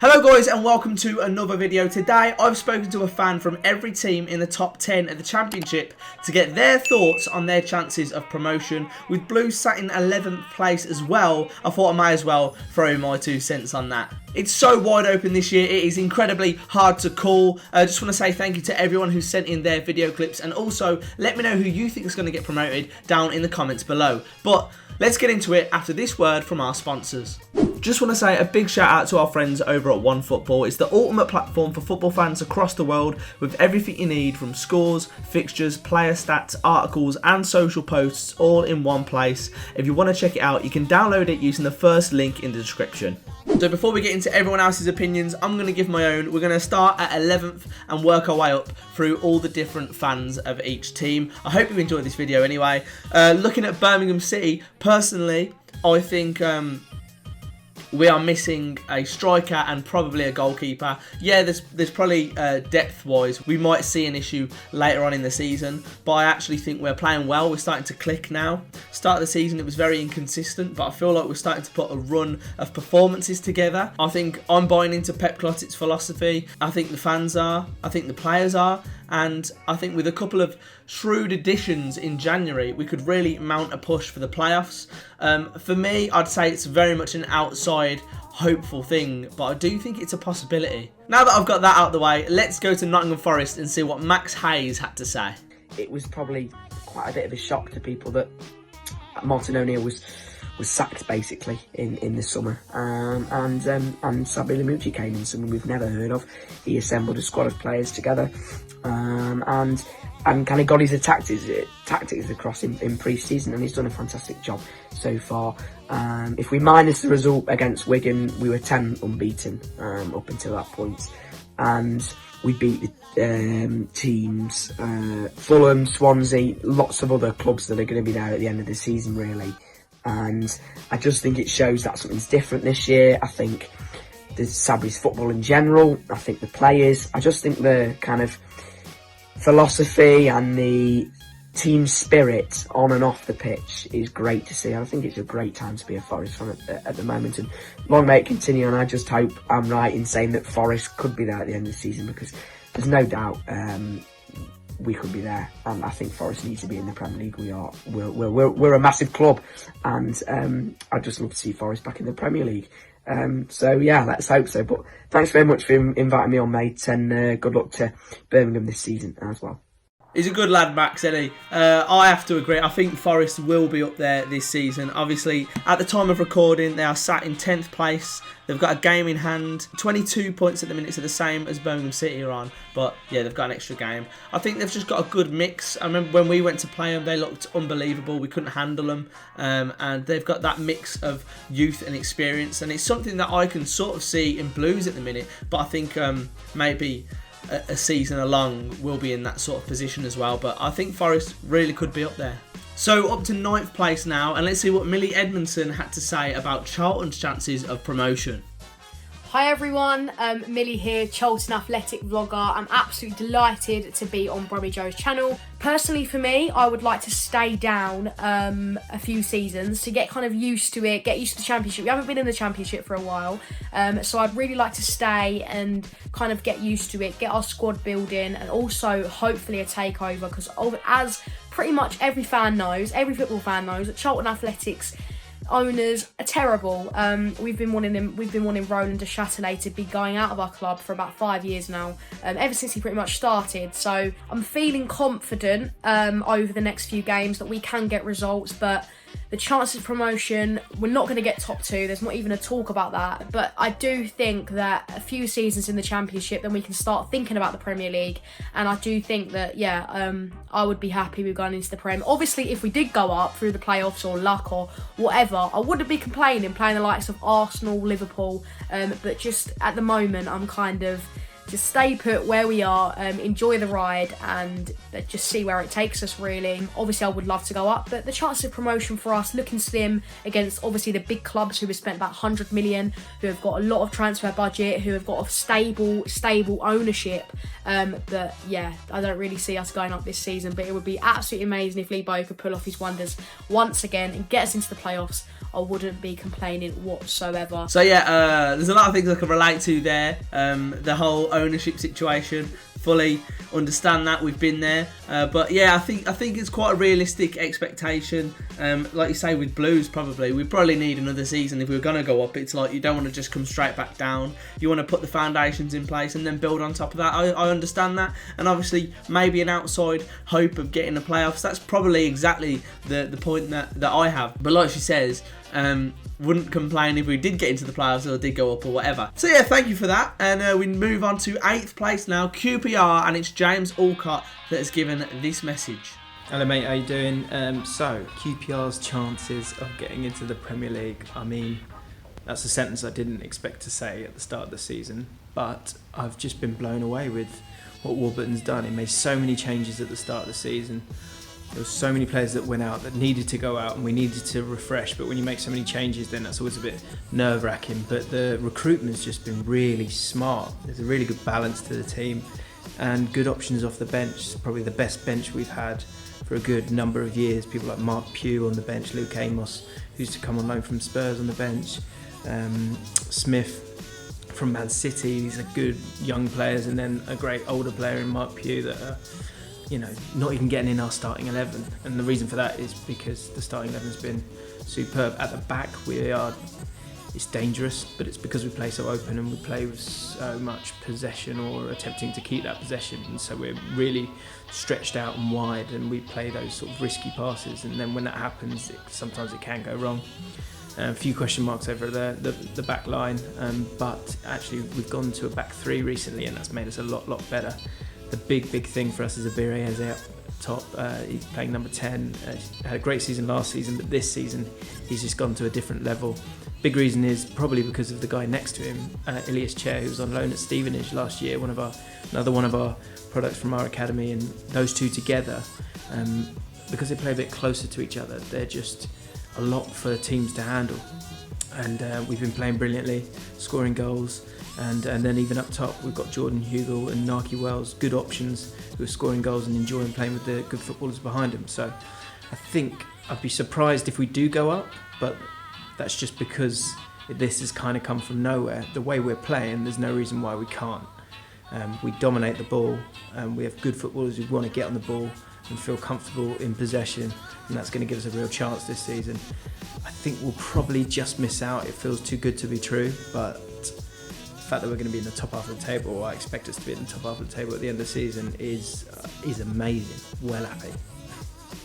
Hello guys and welcome to another video. Today I've spoken to a fan from every team in the top 10 of the Championship to get their thoughts on their chances of promotion. With Blues sat in 11th place as well, I thought I may as well throw in my 2 cents on that. It's so wide open this year, it is incredibly hard to call. I just want to say thank you to everyone who sent in their video clips, and also let me know who you think is going to get promoted down in the comments below. But let's get into it after this word from our sponsors. Just want to say a big shout out to our friends over at OneFootball. It's the ultimate platform for football fans across the world, with everything you need from scores, fixtures, player stats, articles and social posts all in one place. If you want to check it out, you can download it using the first link in the description. So before we get into everyone else's opinions, I'm going to give my own. We're going to start at 11th and work our way up through all the different fans of each team. I hope you enjoyed this video anyway. Looking at Birmingham City, personally, I think we are missing a striker and probably a goalkeeper. Yeah, there's probably depth-wise, we might see an issue later on in the season, but I actually think we're playing well. We're starting to click now. Start of the season, it was very inconsistent, but I feel like we're starting to put a run of performances together. I think I'm buying into Pep Clotit's philosophy. I think the fans are. I think the players are. And I think with a couple of shrewd additions in January, we could really mount a push for the playoffs. For me, I'd say it's very much an outside hopeful thing, but I do think it's a possibility. Now that I've got that out of the way, let's go to Nottingham Forest and see what Max Hayes had to say. It was probably quite a bit of a shock to people that Martin O'Neill was sacked basically in the summer, and Sabi Lamucci came in, someone we've never heard of. He assembled a squad of players together, and kind of got his tactics across in pre-season, and he's done a fantastic job so far. If we minus the result against Wigan, we were 10 unbeaten up until that point, and we beat the teams Fulham, Swansea, lots of other clubs that are going to be there at the end of the season really. And I just think it shows that something's different this year. I think there's Sabri's football in general. I think the players. I just think the kind of philosophy and the team spirit on and off the pitch is great to see. I think it's a great time to be a Forest fan at the moment. And long may it continue. And I just hope I'm right in saying that Forest could be there at the end of the season, because there's no doubt we could be there, and I think Forest needs to be in the Premier League. We're a massive club, and I'd just love to see Forest back in the Premier League. So yeah, let's hope so. But thanks very much for inviting me on, mate, and good luck to Birmingham this season as well. He's a good lad, Max, isn't he? I have to agree. I think Forest will be up there this season. Obviously, at the time of recording, they are sat in 10th place. They've got a game in hand. 22 points at the minute, so the same as Birmingham City are on. But yeah, they've got an extra game. I think they've just got a good mix. I remember when we went to play them, they looked unbelievable. We couldn't handle them. And they've got that mix of youth and experience. And it's something that I can sort of see in Blues at the minute. But I think maybe a season along will be in that sort of position as well. But I think Forest really could be up there. So up to 9th place now, and let's see what Millie Edmondson had to say about Charlton's chances of promotion. Hi everyone, Millie here, Charlton Athletic vlogger. I'm absolutely delighted to be on Brummie Joe's channel. Personally for me, I would like to stay down a few seasons to get kind of used to it, get used to the Championship. We haven't been in the Championship for a while, so I'd really like to stay and kind of get used to it, get our squad building, and also hopefully a takeover, because as pretty much every fan knows, every football fan knows, that Charlton Athletics owners are terrible. We've been wanting Roland de Châtelet to be going out of our club for about 5 years now, ever since he pretty much started. So I'm feeling confident over the next few games that we can get results, but the chances of promotion, we're not going to get top 2. There's not even a talk about that. But I do think that a few seasons in the Championship, then we can start thinking about the Premier League. And I do think that, yeah, I would be happy with going into the Prem. Obviously, if we did go up through the playoffs or luck or whatever, I wouldn't be complaining playing the likes of Arsenal, Liverpool. But just at the moment, I'm kind of just stay put where we are, enjoy the ride, and just see where it takes us really. Obviously I would love to go up, but the chances of promotion for us looking slim against obviously the big clubs who have spent about 100 million, who have got a lot of transfer budget, who have got a stable ownership. But yeah, I don't really see us going up this season, but it would be absolutely amazing if Lee Bow could pull off his wonders once again and get us into the playoffs. I wouldn't be complaining whatsoever. So yeah, there's a lot of things I can relate to there. The whole ownership situation, fully understand that, we've been there. But yeah, I think it's quite a realistic expectation. Like you say, with Blues, we probably need another season if we were going to go up. It's like you don't want to just come straight back down. You want to put the foundations in place and then build on top of that. I understand that, and obviously maybe an outside hope of getting the playoffs. That's probably exactly the point that I have. But like she says, wouldn't complain if we did get into the playoffs or did go up or whatever. So yeah, thank you for that. And we move on to 8th place now, QPR, and it's James Alcott that has given this message. Hello mate, how you doing? So, QPR's chances of getting into the Premier League, I mean, that's a sentence I didn't expect to say at the start of the season, but I've just been blown away with what Warburton's done. He made so many changes at the start of the season. There were so many players that went out that needed to go out and we needed to refresh, but when you make so many changes then that's always a bit nerve-wracking. But the recruitment has just been really smart. There's a really good balance to the team and good options off the bench. It's probably the best bench we've had for a good number of years. People like Mark Pugh on the bench, Luke Amos, who's to come on loan from Spurs on the bench, Smith from Man City. These are good young players, and then a great older player in Mark Pugh that are, not even getting in our starting 11. And the reason for that is because the starting 11 has been superb. At the back, it's dangerous, but it's because we play so open and we play with so much possession or attempting to keep that possession. And so we're really stretched out and wide, and we play those sort of risky passes. And then when that happens, sometimes it can go wrong. A few question marks over the back line, but actually we've gone to a back three recently, and that's made us a lot better. The big thing for us is Abire Eze up top. He's playing number 10. Had a great season last season, but this season he's just gone to a different level. Big reason is probably because of the guy next to him, Ilias Chair, who was on loan at Stevenage last year, another one of our products from our academy, and those two together, because they play a bit closer to each other, they're just a lot for teams to handle. And we've been playing brilliantly, scoring goals. And then even up top, we've got Jordan Hugel and Naki Wells, good options, who are scoring goals and enjoying playing with the good footballers behind them. So I think I'd be surprised if we do go up, but that's just because this has kind of come from nowhere. The way we're playing, there's no reason why we can't. We dominate the ball, and we have good footballers who want to get on the ball and feel comfortable in possession, and that's going to give us a real chance this season. I think we'll probably just miss out. It feels too good to be true, but the fact that we're going to be in the top half of the table, or I expect us to be in the top half of the table at the end of the season, is amazing. Well happy.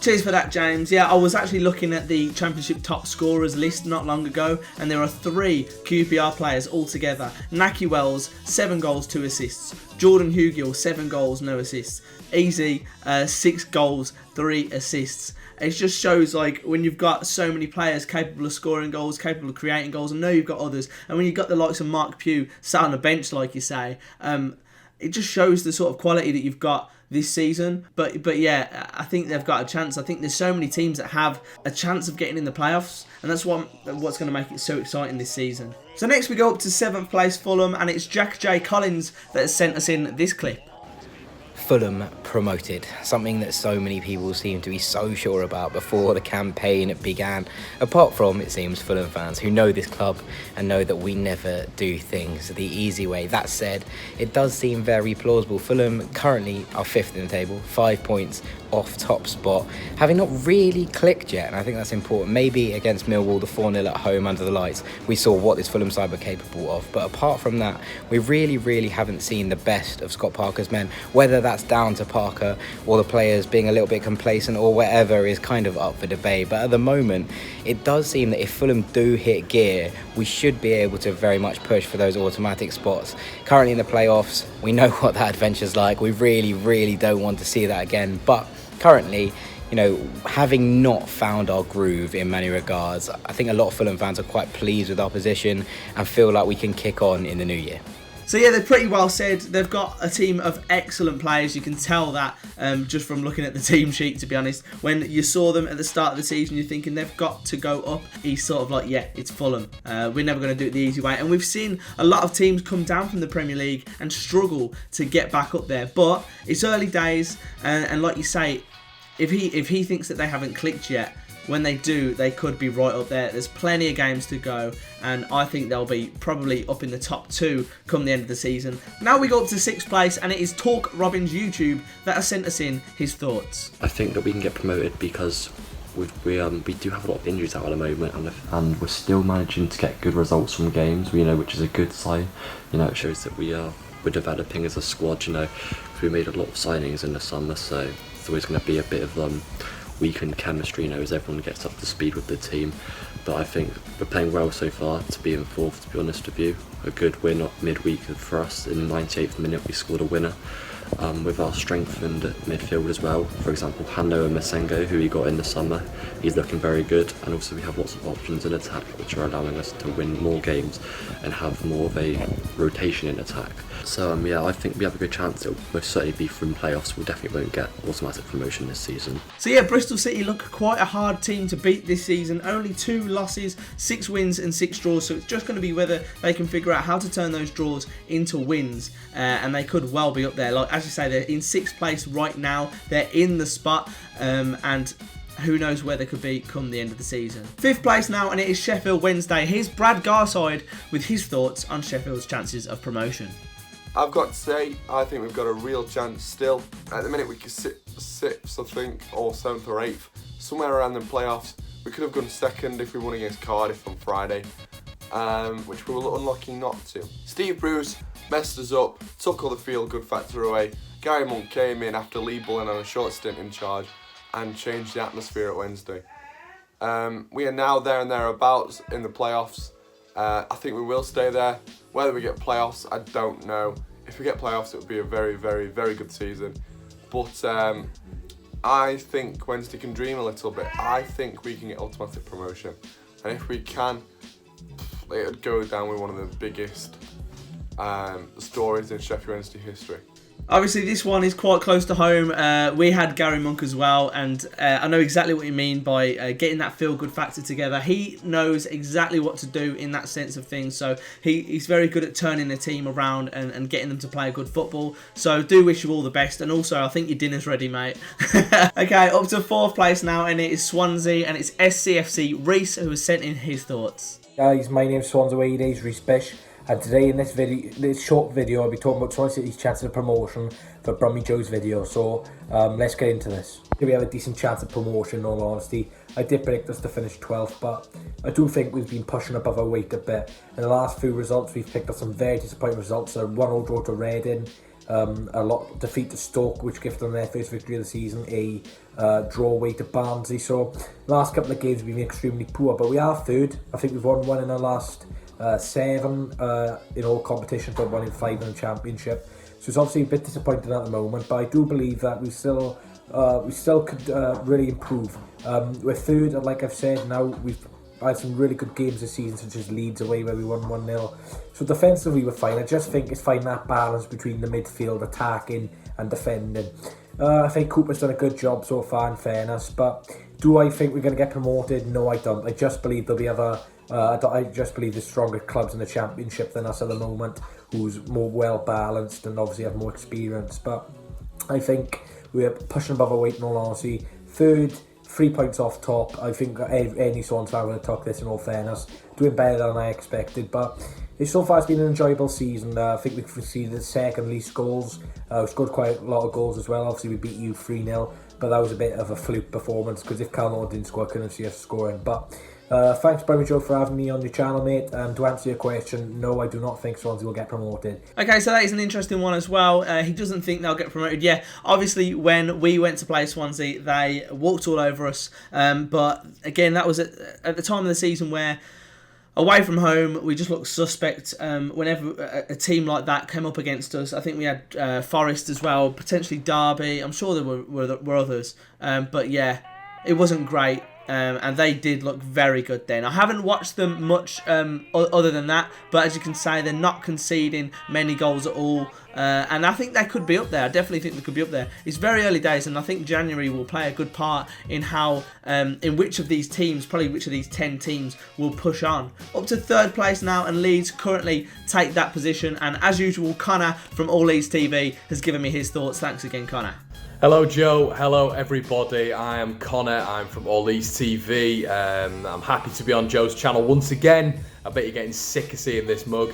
Cheers for that, James. Yeah, I was actually looking at the Championship top scorers list not long ago, and there are 3 QPR players altogether. Naki Wells, 7 goals, 2 assists. Jordan Hugel, 7 goals, no assists. Easy, 6 goals, 3 assists. It just shows, like, when you've got so many players capable of scoring goals, capable of creating goals, I know you've got others, and when you've got the likes of Mark Pugh sat on the bench, like you say, it just shows the sort of quality that you've got this season. But yeah, I think they've got a chance. I think there's so many teams that have a chance of getting in the playoffs, and that's what's going to make it so exciting this season. So next we go up to 7th place Fulham, and it's Jack J. Collins that has sent us in this clip. Fulham promoted, something that so many people seem to be so sure about before the campaign began, apart from, it seems, Fulham fans who know this club and know that we never do things the easy way. That said, it does seem very plausible. Fulham currently are 5th in the table, 5 points off top spot, having not really clicked yet, and I think that's important. Maybe against Millwall, the 4-0 at home under the lights, we saw what this Fulham side were capable of, but apart from that, we really haven't seen the best of Scott Parker's men. Whether that's down to Parker or the players being a little bit complacent or whatever is kind of up for debate, but at the moment it does seem that if Fulham do hit gear, we should be able to very much push for those automatic spots. Currently in the playoffs, we know what that adventure's like. We really don't want to see that again, but currently, having not found our groove in many regards, I think a lot of Fulham fans are quite pleased with our position and feel like we can kick on in the new year. So yeah, they're pretty well said. They've got a team of excellent players. You can tell that just from looking at the team sheet, to be honest. When you saw them at the start of the season, you're thinking they've got to go up. He's sort of like, yeah, it's Fulham. We're never going to do it the easy way. And we've seen a lot of teams come down from the Premier League and struggle to get back up there. But it's early days, and like you say, if he thinks that they haven't clicked yet, when they do, they could be right up there. There's plenty of games to go, and I think they'll be probably up in the top 2 come the end of the season. Now we go up to 6th place, and it is Talk Robin's YouTube that has sent us in his thoughts. I think that we can get promoted because we do have a lot of injuries out at the moment, and we're still managing to get good results from games, which is a good sign. It shows that we're developing as a squad, because we made a lot of signings in the summer, so it's always going to be a bit of weakened chemistry, as everyone gets up to speed with the team. But I think we're playing well so far to be in 4th, to be honest with you. A good win midweek for us. In the 98th minute we scored a winner. With our strengthened midfield as well. For example, Hando and Masengo, who we got in the summer, he's looking very good, and also we have lots of options in attack which are allowing us to win more games and have more of a rotation in attack. So I think we have a good chance. It'll most certainly be from playoffs. We definitely won't get automatic promotion this season. So yeah, Bristol City look quite a hard team to beat this season. Only 2 losses, 6 wins and 6 draws. So it's just going to be whether they can figure out how to turn those draws into wins, and they could well be up there. Like as you say, they're in 6th place right now. They're in the spot, and who knows where they could be come the end of the season. 5th place now, and it is Sheffield Wednesday. Here's Brad Garside with his thoughts on Sheffield's chances of promotion. I've got to say, I think we've got a real chance still. At the minute we could sit 6th, I think, or 7th or 8th, somewhere around the playoffs. We could have gone 2nd if we won against Cardiff on Friday, which we were unlucky not to. Steve Bruce messed us up, took all the feel-good factor away. Gary Monk came in after Lee Bullen on a short stint in charge and changed the atmosphere at Wednesday. We are now there and thereabouts in the playoffs. I think we will stay there. Whether we get playoffs, I don't know. If we get playoffs, it would be a very, very, very good season. But I think Wednesday can dream a little bit. I think we can get automatic promotion. And if we can, it would go down with one of the biggest stories in Sheffield Wednesday history. Obviously, this one is quite close to home. We had Gary Monk as well, and I know exactly what you mean by getting that feel-good factor together. He knows exactly what to do in that sense of things, so he's very good at turning the team around and getting them to play good football. So do wish you all the best, and also I think your dinner's ready, mate. Okay, up to 4th place now, and it is Swansea, and it's SCFC Reese who has sent in his thoughts. Guys, my name's Swansea Wednesday's Reese Bish. And today in this short video, I'll be talking about Swansea City's chances of promotion for Brummie Joe's video. So let's get into this. We have a decent chance of promotion, in all honesty. I did predict us to finish 12th, but I do think we've been pushing above our weight a bit. In the last few results, we've picked up some very disappointing results. A 1-0 draw to Reading, a defeat to Stoke, which gave them their first victory of the season, a draw away to Barnsley. So last couple of games have been extremely poor, but we are 3rd. I think we've won 1 in the last 7 in all competitions, but 1 in 5 in the championship. So it's obviously a bit disappointing at the moment, but I do believe that we still could really improve. We're 3rd, and like I've said, now we've had some really good games this season, such as Leeds away where we won 1-0. So defensively we're fine. I just think it's finding that balance between the midfield, attacking and defending. I think Cooper's done a good job so far, in fairness, but do I think we're going to get promoted? No, I don't. I just believe there'll be other I just believe there's stronger clubs in the championship than us at the moment, who's more well balanced and obviously have more experience. But I think we're pushing above our weight, in all honesty. 3rd, 3 points off top. I think any Swans fan would have took this, in all fairness. Doing better than I expected, but so far it's been an enjoyable season. I think we've received the 2nd least goals. We scored quite a lot of goals as well. Obviously we beat you 3-0, but that was a bit of a fluke performance, because if Calhoun didn't score, I couldn't see us scoring. But thanks, Brummie Joe, for having me on your channel, mate. And to answer your question, no, I do not think Swansea will get promoted. Okay, so that is an interesting one as well. He doesn't think they'll get promoted. Yeah, obviously, when we went to play Swansea, they walked all over us. But again, that was at the time of the season where, away from home, we just looked suspect whenever a team like that came up against us. I think we had Forest as well, potentially Derby. I'm sure there were others. But yeah, it wasn't great. And they did look very good then. I haven't watched them much other than that, but as you can say, they're not conceding many goals at all. And I think they could be up there. I definitely think they could be up there. It's very early days, and I think January will play a good part in how, in which of these teams, probably which of these 10 teams will push on. Up to 3rd place now, and Leeds currently take that position. And as usual, Connor from All Leeds TV has given me his thoughts. Thanks again, Connor. Hello Joe, hello everybody, I am Connor, I'm from All These TV, I'm happy to be on Joe's channel once again. I bet you're getting sick of seeing this mug.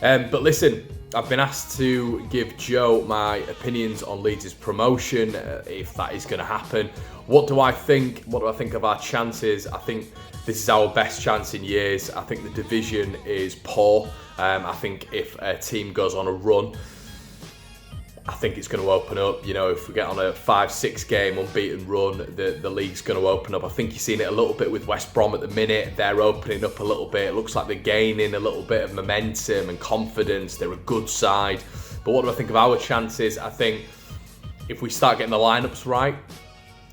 But listen, I've been asked to give Joe my opinions on Leeds' promotion, if that is going to happen. What do I think? What do I think of our chances? I think this is our best chance in years. I think the division is poor. I think if a team goes on a run, I think it's going to open up. You know, if we get on a 5-6 game unbeaten run, the league's going to open up. I think you're seeing it a little bit with West Brom at the minute. They're opening up a little bit. It looks like they're gaining a little bit of momentum and confidence. They're a good side. But what do I think of our chances? I think if we start getting the lineups right,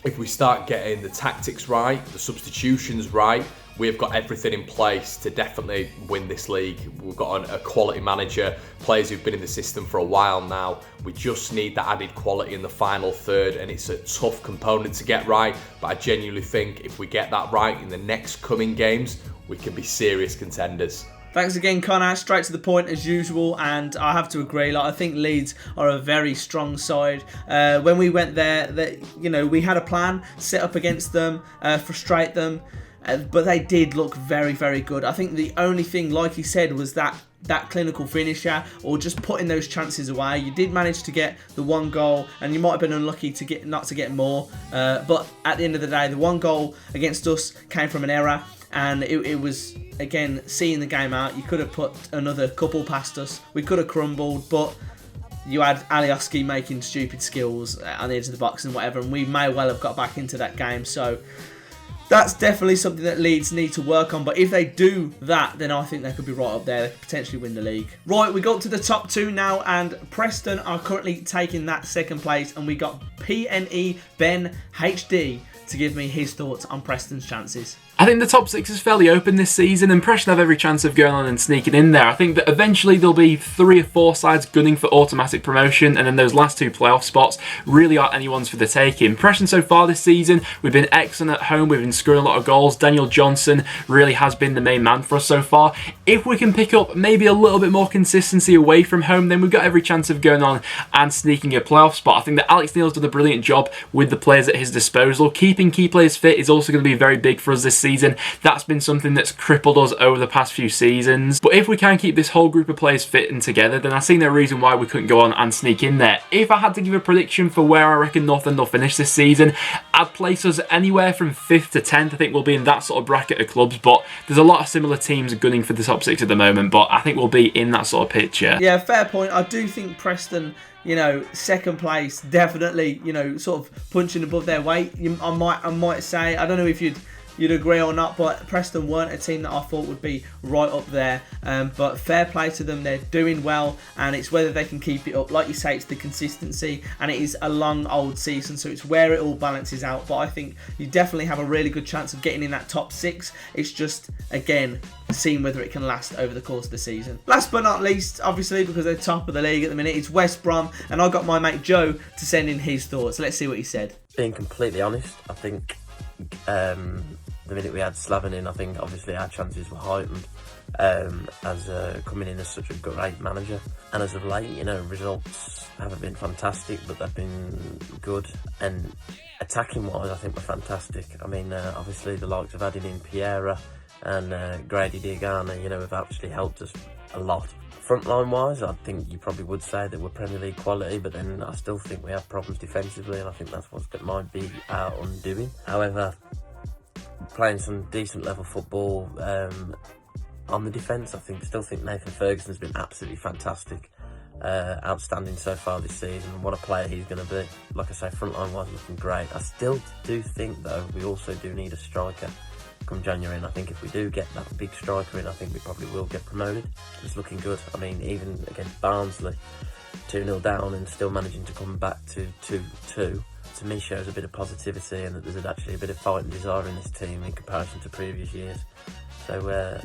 if we start getting the tactics right, the substitutions right, we've got everything in place to definitely win this league. We've got a quality manager, players who've been in the system for a while now. We just need that added quality in the final third, and it's a tough component to get right. But I genuinely think if we get that right in the next coming games, we can be serious contenders. Thanks again, Connor. Straight to the point as usual, and I have to agree. Like, I think Leeds are a very strong side. When we went there, we had a plan set up against them, frustrate them. But they did look very, very good. I think the only thing, like he said, was that clinical finisher or just putting those chances away. You did manage to get the one goal, and you might have been unlucky not to get more. But at the end of the day, the one goal against us came from an error, and it was, again, seeing the game out. You could have put another couple past us. We could have crumbled, but you had Alioski making stupid skills on the edge of the box and whatever, and we may well have got back into that game. So that's definitely something that Leeds need to work on. But if they do that, then I think they could be right up there. They could potentially win the league. Right, we got to the top two now, and Preston are currently taking that second place. And we got PNE Ben HD to give me his thoughts on Preston's chances. I think the top six is fairly open this season, and Preston have every chance of going on and sneaking in there. I think that eventually there'll be 3 or 4 sides gunning for automatic promotion, and then those last 2 playoff spots really aren't anyone's for the taking. Preston so far this season, we've been excellent at home, we've been scoring a lot of goals. Daniel Johnson really has been the main man for us so far. If we can pick up maybe a little bit more consistency away from home, then we've got every chance of going on and sneaking a playoff spot. I think that Alex Neil's done a brilliant job with the players at his disposal. Keeping key players fit is also going to be very big for us this season. That's been something that's crippled us over the past few seasons. But if we can keep this whole group of players fit and together, then I see no reason why we couldn't go on and sneak in there. If I had to give a prediction for where I reckon North End will finish this season, I'd place us anywhere from 5th to 10th. I think we'll be in that sort of bracket of clubs, but there's a lot of similar teams gunning for the top 6 at the moment, but I think we'll be in that sort of picture. Yeah, fair point. I do think Preston, second place, definitely, sort of punching above their weight. I might say, I don't know if you'd agree or not, but Preston weren't a team that I thought would be right up there. But fair play to them, they're doing well, and it's whether they can keep it up. Like you say, it's the consistency, and it is a long old season, so it's where it all balances out. But I think you definitely have a really good chance of getting in that top 6. It's just, again, seeing whether it can last over the course of the season. Last but not least, obviously, because they're top of the league at the minute, it's West Brom, and I got my mate Joe to send in his thoughts. Let's see what he said. Being completely honest, I think the minute we had Slaven in, I think obviously our chances were heightened as coming in as such a great manager. And as of late, results haven't been fantastic, but they've been good. And attacking wise, I think we're fantastic. I mean, obviously the likes of adding in Piera and Grady Diagana, have actually helped us a lot. Frontline wise, I think you probably would say that we're Premier League quality, but then I still think we have problems defensively, and I think that's what might be our undoing. However, playing some decent level football on the defence, I still think Nathan Ferguson's been absolutely fantastic, outstanding so far this season. What a player he's going to be. Like I say, frontline wise, looking great. I still do think though we also do need a striker come January, and I think if we do get that big striker in, I think we probably will get promoted. It's looking good. I mean, even against Barnsley, 2-0 down and still managing to come back to 2-2, to me shows a bit of positivity, and that there's actually a bit of fight and desire in this team in comparison to previous years. So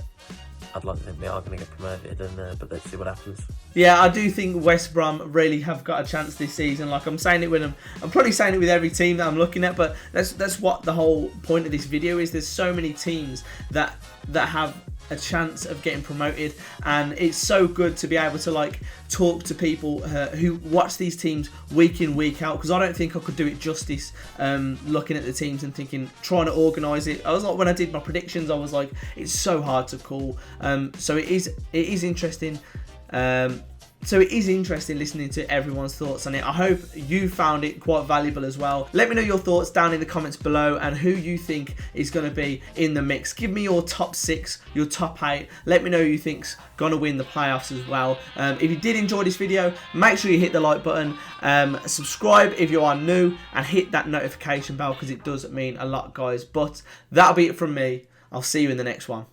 I'd like to think we are going to get promoted, but let's see what happens. Yeah, I do think West Brom really have got a chance this season. Like, I'm saying it with them. I'm probably saying it with every team that I'm looking at, but that's what the whole point of this video is. There's so many teams that have a chance of getting promoted, and it's so good to be able to like talk to people who watch these teams week in, week out, because I don't think I could do it justice looking at the teams and trying to organise it. I was like, when I did my predictions, I was like, it's so hard to call. So it is interesting. So it is interesting listening to everyone's thoughts on it. I hope you found it quite valuable as well. Let me know your thoughts down in the comments below and who you think is going to be in the mix. Give me your top 6, your top 8. Let me know who you think's going to win the playoffs as well. If you did enjoy this video, make sure you hit the like button. Subscribe if you are new and hit that notification bell because it does mean a lot, guys. But that'll be it from me. I'll see you in the next one.